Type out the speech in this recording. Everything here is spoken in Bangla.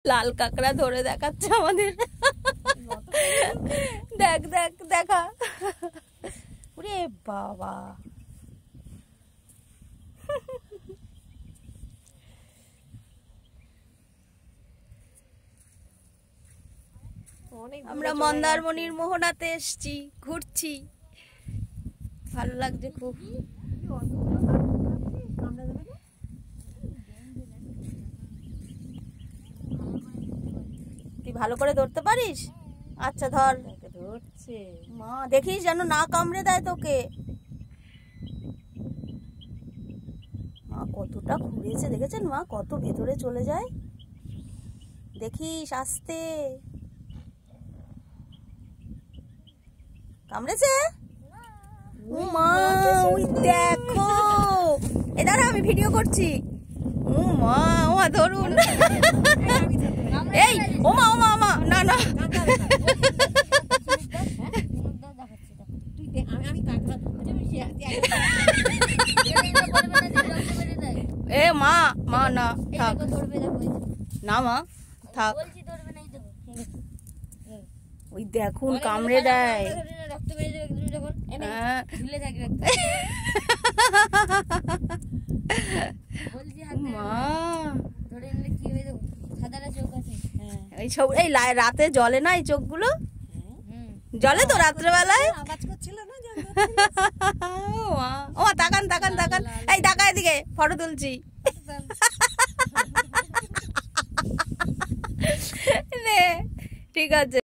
লাল কাঁকড়া ধরে দেখাচ্ছে আমাদের। দেখ দেখ দেখা। ওরে বাবা, আমরা মন্দারমণির মোহনাতে এসছি, ঘুরছি, ভালো লাগছে খুব। তুই ভালো করে ধরতে পারিস? আচ্ছা ধর। ধরছে মা, দেখিস যেন না কামড়ে দেয় তোকে। মা কতটা ঘুরেছে দেখেছেন মা, কত ভেতরে চলে যায়, দেখিস আস্তে। কামড়েছে? ও মা, ওই দেখো, এ দাঁড়া আমি ভিডিও করছি। ও মা, ও মা ধরুন। এই ও মা, ও মা, ও মা, না না। এ মা, মা না থাক না মা থাক। ওই দেখুন কামড়ে দেয়। এই রাতে জলে না এই চোখগুলো? জলে তো রাত্রেবেলায়। ও তাকান তাকান তাকান, এই তাকা এদিকে, ফটো তুলছি। ঠিক আছে।